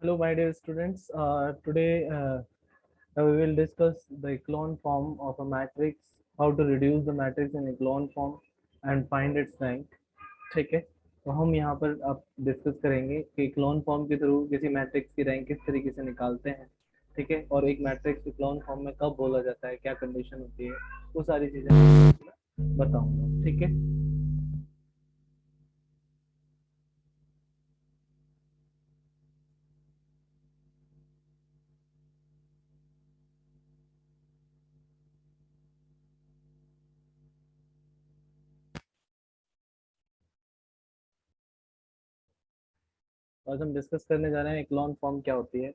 Hello, my dear students. Today we will discuss the echelon form of a matrix, how to reduce the matrix in echelon form and find its rank. ठीक है, तो हम यहाँ पर अब discuss करेंगे कि इक्लोन फॉर्म के थ्रू किसी मैट्रिक्स की रैंक किस तरीके से निकालते हैं। ठीक है, और एक मैट्रिक्स इक्लोन फॉर्म में कब बोला जाता है, क्या कंडीशन होती है, वो सारी चीजें मैं बताऊंगा। ठीक है, आज हम डिस्कस करने जा रहे हैं इक्लोन फॉर्म क्या होती है।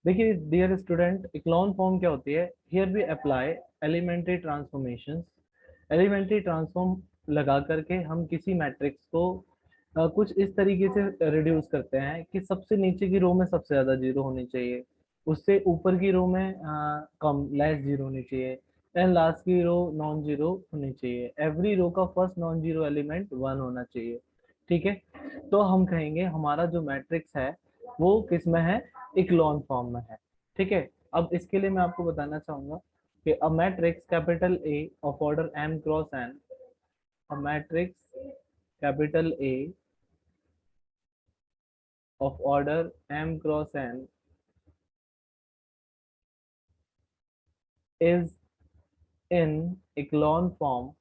देखिए डियर स्टूडेंट, इक्लोन फॉर्म क्या होती है। Here we apply elementary transformations. Elementary transform लगा करके हम किसी मैट्रिक्स को कुछ इस तरीके से रिड्यूस करते हैं कि सबसे नीचे की रो में सबसे ज्यादा जीरो होनी चाहिए, उससे ऊपर की रो में कम लेस जीरो होनी चाहिए, एंड लास्ट की रो नॉन जीरो होनी चाहिए। एवरी रो का first non zero element one होना चाहिए। ठीक है, तो हम कहेंगे हमारा जो मैट्रिक्स है वो किस में है, इक्लोन फॉर्म में है। ठीक है, अब इसके लिए मैं आपको बताना चाहूंगा कि a matrix capital A of order m cross n, a matrix capital A of order m cross n is in echelon form.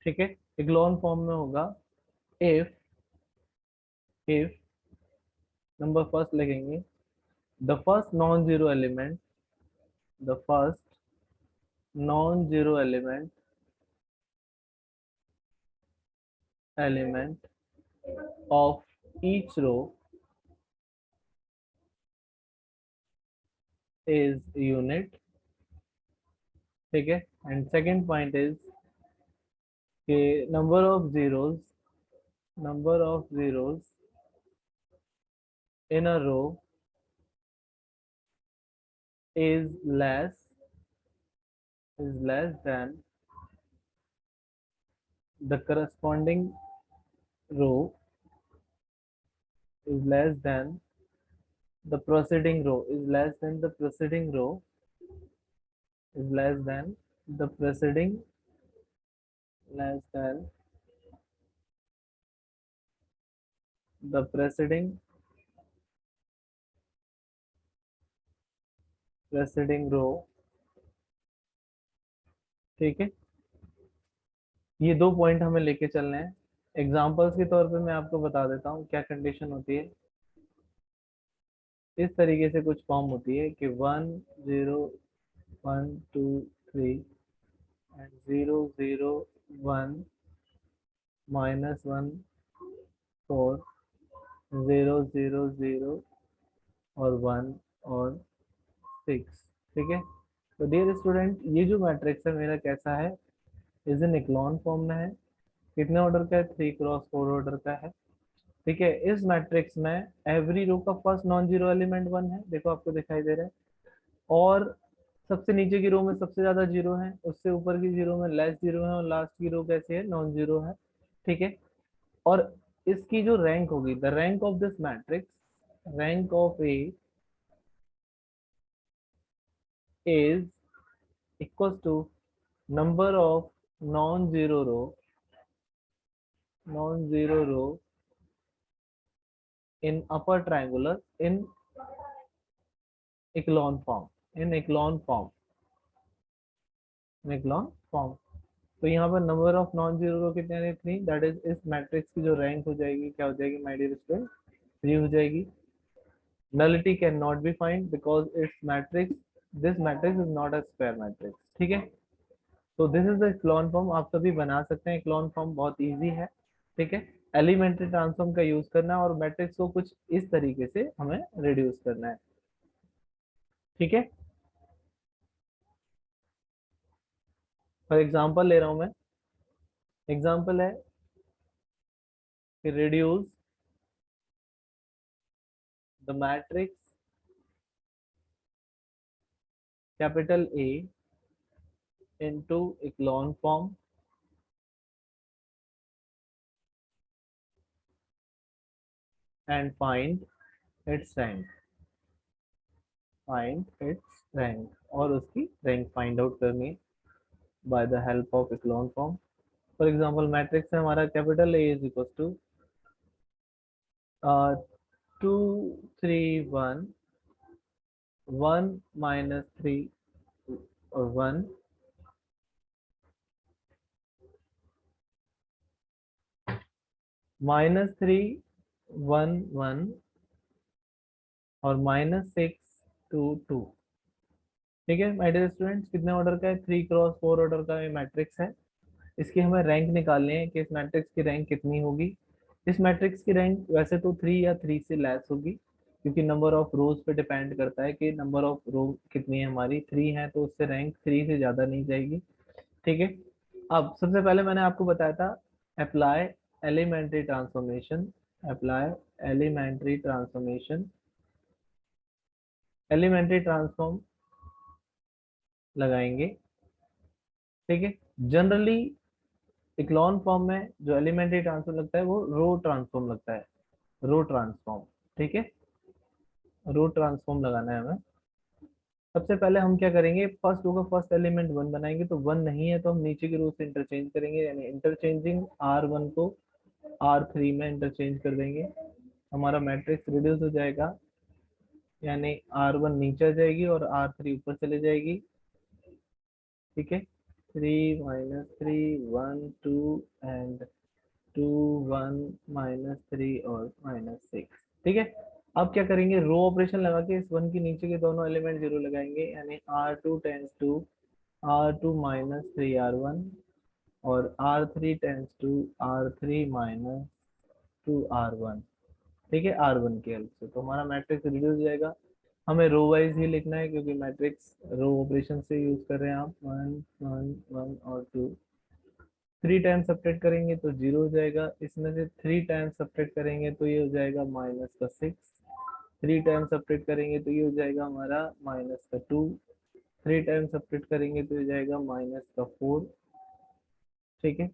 ठीक है, इक्लोन फॉर्म में होगा इफ नंबर फर्स्ट लगेंगे, the first non zero element, the first non zero element of each row is unit. ठीक है, and second point is कि number of zeros in a row is less than the corresponding row is less than the preceding row is less than the preceding row is less than the preceding less than the preceding row। ठीक है, ये दो point हमें लेके चलने हैं। Examples के तौर पे मैं आपको बता देता हूँ क्या कंडीशन होती है। इस तरीके से कुछ फॉर्म होती है कि 1 0 1 2 3 एंड 0 0 1 -1 4 0 0 0 और 1 और 6। ठीक है, तो डियर स्टूडेंट, ये जो मैट्रिक्स है मेरा कैसा है, इज इन इक्लॉन फॉर्म में है। कितने ऑर्डर का है, 3 क्रॉस 4 ऑर्डर का है। ठीक है, इस मैट्रिक्स में एवरी रो का first non zero element one है, देखो आपको दिखाई दे रहा है, और सबसे नीचे की रो में सबसे ज्यादा जीरो है, उससे ऊपर की जीरो में लेस जीरो है, और लास्ट की रो कैसे है, नॉन जीरो है। ठीक है, और इसकी जो रैंक होगी, the rank of this matrix, rank of A is equal to number of non zero row non zero row in upper triangular in echelon form, in echelon form, in echelon form. तो यहाँ पर number of non zero row कितने हैं, 3। That is इस matrix की जो rank हो जाएगी, क्या हो जाएगी माय डियर स्टूडेंट, 3 हो जाएगी। Nullity can not be find because it's matrix, this matrix is not a square matrix. ठीक है, तो दिस इज द इक्लॉन फॉर्म, आप सभी बना सकते हैं। इक्लॉन फॉर्म बहुत इजी है। ठीक है, एलिमेंट्री ट्रांसफॉर्म का यूज करना है और मैट्रिक्स को कुछ इस तरीके से हमें रिड्यूस करना है। ठीक है, फॉर एग्जाम्पल ले रहा हूं मैं, एग्जाम्पल है कि reduce the matrix capital A into echelon form and find its rank. Find its rank, और उसकी rank find out करनी है by the help of echelon form. For example, matrix है हमारा capital A is equals to 2 3 1 1 minus 3 or 1 minus 3 1 1 और minus 6 2 2. ठीक है my dear students, कितने ऑर्डर का है? 3x4 ऑर्डर का ये मैट्रिक्स है. इसकी हमें रैंक निकालनी है कि इस मैट्रिक्स की रैंक कितनी होगी. इस मैट्रिक्स की रैंक वैसे तो 3 या 3 से लेस होगी, क्योंकि नंबर ऑफ रोज पे डिपेंड करता है कि नंबर ऑफ रो कितनी है हमारी. 3 है तो उससे रैंक 3 से ज़्यादा नहीं जाएगी. ठीक है. अब सबसे पहले मैंने आपको बताया था apply elementary transformation. Apply elementary transformation, elementary transform लगाएंगे. ठीक है. जनरली इक्लॉन फॉर्म में जो एलिमेंट्री ट्रांसफॉर्म लगता है वो रो ट्रांसफॉर्म लगता है. रो ट्रांसफॉर्म. ठीक है. रो ट्रांसफॉर्म लगाना है हमें. सबसे पहले हम क्या करेंगे, फर्स्ट रो का फर्स्ट एलिमेंट 1 बनाएंगे, तो 1 नहीं है तो हम नीचे की रो से इंटरचेंज करेंगे, यानी इंटरचेंजिंग R1 को R3 में इंटरचेंज कर देंगे. हमारा मैट्रिक्स रिड्यूस हो जाएगा, यानी R1 नीचे आ जाएगी और R3 ऊपर चले जाएगी. ठीक है. 3 minus 3 1 2 and 2 1 minus 3 और -6. ठीक है. अब क्या करेंगे, रो ऑपरेशन लगा के इस 1 के नीचे के दोनों एलिमेंट 0 लगाएंगे, यानी R2 tense to R2 minus 3R1 और R3 tense to R3 minus 2R1. ठीक है. R1 की हेल्प से तो हमारा मैट्रिक्स रिड्यूस हो जाएगा. हमें रो वाइज ही लिखना है क्योंकि मैट्रिक्स रो ऑपरेशन से यूज कर रहे हैं आप. 1 1 1 और 2. 3 टाइम्स सब्ट्रैक्ट करेंगे तो 0 हो जाएगा. इसमें से 3 टाइम्स सब्ट्रैक्ट करेंगे तो ये हो जाएगा -6. 3 टाइम्स सब्ट्रैक्ट करेंगे तो ये हो जाएगा हमारा -2. 3 टाइम्स सब्ट्रैक्ट करेंगे तो ये हो जाएगा -4. ठीक है.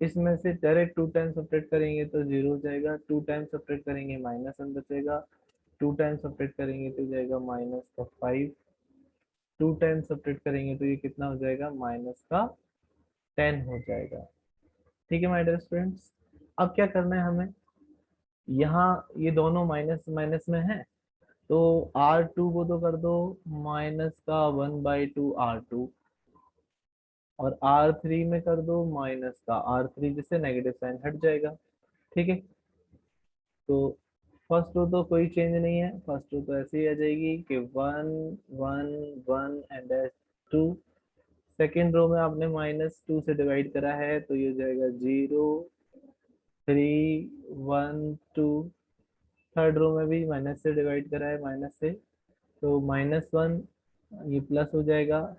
इसमें से डायरेक्ट 2 टाइम्स सब्ट्रैक्ट करेंगे तो 0 हो जाएगा. 2 टाइम्स सब्ट्रैक्ट करेंगे -1 बचेगा. 2 टाइम्स सब्ट्रैक्ट करेंगे तो हो जाएगा -5. 2 टाइम्स सब्ट्रैक्ट करेंगे तो ये कितना हो जाएगा, -10 हो जाएगा. ठीक है माय डियर स्टूडेंट्स. अब क्या करना है हमें, यहाँ ये दोनों माइनस माइनस में है तो R2 को तो कर दो -1/2 R2 और R3 में कर दो -R3, जिससे नेगेटिव साइन हट जाएगा. ठीक है. तो फर्स्ट रो तो कोई चेंज नहीं है, फर्स्ट रो तो ऐसे ही आ जाएगी कि 1 1 1 एंड 2. सेकेंड रो में आपने -2 से डिवाइड करा है तो ये हो जाएगा 0 3 1 2. थर्ड रो में भी माइनस से डिवाइड करा है, माइनस से, तो -1 ये प्लस हो जाएगा,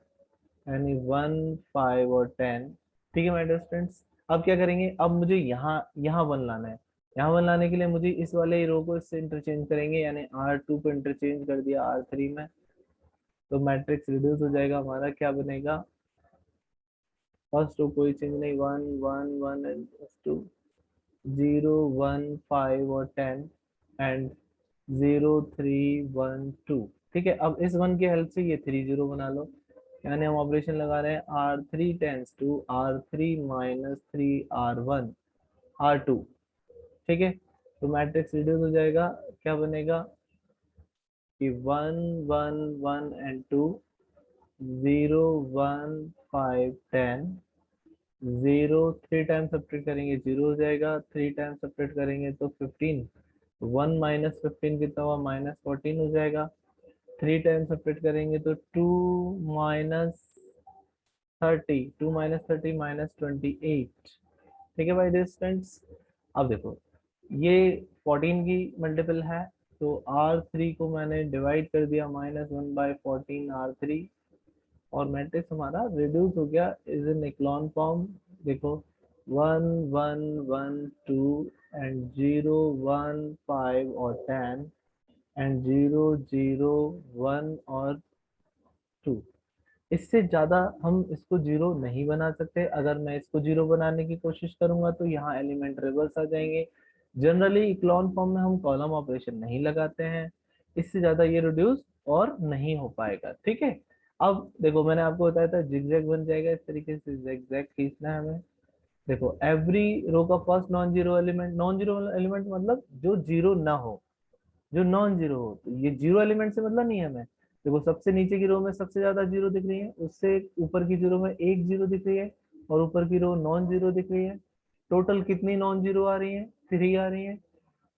यानी 1 5 और 10. ठीक है माय डियर स्टूडेंट्स. अब क्या करेंगे, अब मुझे यहाँ यहाँ 1 लाना है. यहाँ 1 लाने के लिए मुझे इस वाले रो को इससे इंटरचेंज करेंगे, यानी R2 को इंटरचेंज कर दिया R3 में, तो मैट्रिक्स रिड्यूस हो जाएगा. हमारा क्या बनेगा, फर्स्ट रो कोई चेंज नहीं, 1 1 1 एंड 2, 0 1 5 और 10 एंड 0 3 1 2. ठीक है. अब इस 1 की हेल्प से ये 3 0 बना लो, यानी हम ऑपरेशन लगा रहे हैं R3 tense to R3 minus 3R1 R2. ठीक है. तो मैट्रिक्स रिड्यूस हो जाएगा. क्या बनेगा कि 1 1 1 एंड 2, 0 1 5 10, 0 3 टाइम्स सब्ट्रैक्ट करेंगे 0 हो जाएगा. 3 टाइम्स सब्ट्रैक्ट करेंगे तो 15. 1 -15 कितना हुआ, -14 हो जाएगा. 3 टाइम्स सब्ट्रैक्ट करेंगे तो 2 -30, 2 -30 -28. ठीक है भाई डियर स्टूडेंट्स. अब देखो ये 14 की मल्टीपल है, तो R3 को मैंने डिवाइड कर दिया -1/14 R3 और मैट्रिक्स हमारा रिड्यूस हो गया इज इन इक्लॉन फॉर्म. देखो 1 1 1 2 एंड 0 1 5 और 10 एंड 0 0 1 और 2. इससे ज्यादा हम इसको 0 नहीं बना सकते. अगर मैं इसको 0 बनाने की कोशिश करूंगा तो यहाँ एलिमेंट रिवर्स आ जाएंगे. जनरली इक्लॉन फॉर्म में हम कॉलम ऑपरेशन नहीं लगाते हैं, इससे ज्यादा ये रिड्यूस और नहीं हो पाएगा। ठीक है, अब देखो मैंने आपको बताया था जिगजैग बन जाएगा, इस तरीके से जिगजैग खींचना है हमें। देखो एवरी रो का first non zero element, non zero element मतलब जो जीरो ना हो, जो नॉन जीरो हो, तो ये जीरो एलिमेंट से मतलब नहीं है हमें। देखो सबसे नीचे की रो में सबसे ज्यादा जीरो दिख रही है, उससे ऊपर की जीरो में एक जीरो दिख रही है, और ऊपर की रो नॉन जीरो दिख रही है। टोटल कितनी नॉन जीरो आ रही है? 3 आ रही है।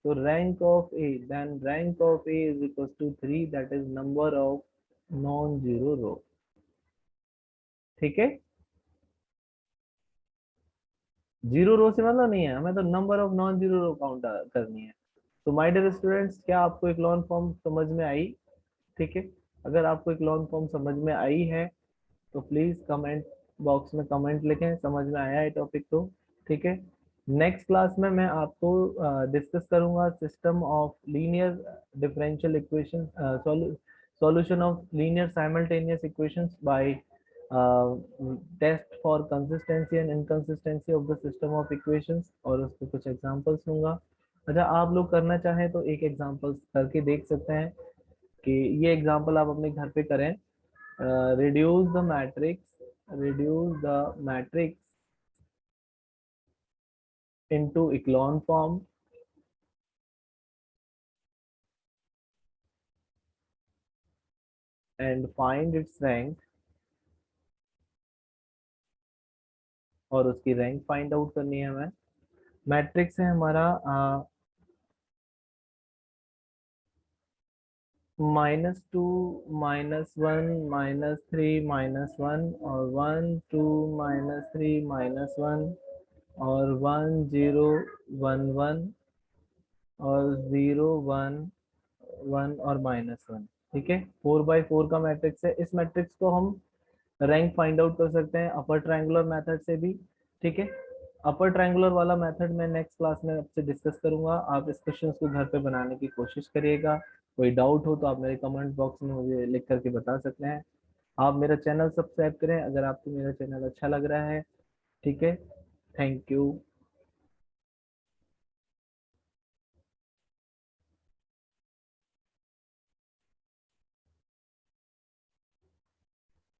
तो rank of A, then rank of A is equal to 3, that is number of non zero row. ठीक है, जीरो रो से मतलब नहीं है हमें, तो number of non zero row count करनी है। तो माय डियर स्टूडेंट्स, क्या आपको एक लॉन्ग फॉर्म समझ में आई? ठीक है, अगर आपको एक लॉन्ग फॉर्म समझ में आई है तो प्लीज कमेंट बॉक्स में कमेंट लिखें समझ में आया है टॉपिक तो। ठीक है, नेक्स्ट क्लास में मैं आपको डिस्कस करूंगा system of linear differential equation, solution of linear simultaneous equations by test for consistency and inconsistency of the system of equations, और उसके कुछ एग्जांपल्स दूंगा। अच्छा, आप लोग करना चाहें तो एक एग्जांपल करके देख सकते हैं कि ये एग्जांपल आप अपने घर पे करें। reduce the matrix into echelon form and find its rank, और उसकी रैंक फाइंड आउट करनी है हमें। मैट्रिक्स है हमारा -2, -1, -3, -1, और 1, 2, -3, -1, और 1, 0, 1, 1, और 0, 1, 1, और -1। ठीक है, 4x4 का मैट्रिक्स है। इस मैट्रिक्स को हम रैंक फाइंड आउट कर सकते हैं अपर ट्रायंगुलर मेथड से भी। ठीक है, अपर ट्रायंगुलर वाला मेथड मैं नेक्स्ट क्लास में आपसे डिस्कस करूंगा। आप इस क्वेश्चन को घर पे बनाने की कोशिश करिएगा। कोई डाउट हो तो आप मेरे कमेंट बॉक्स में मुझे लिख करके बता सकते हैं। आप मेरा चैनल सब्सक्राइब करें अगर आपको मेरा चैनल अच्छा लग रहा है। ठीक है, थैंक यू।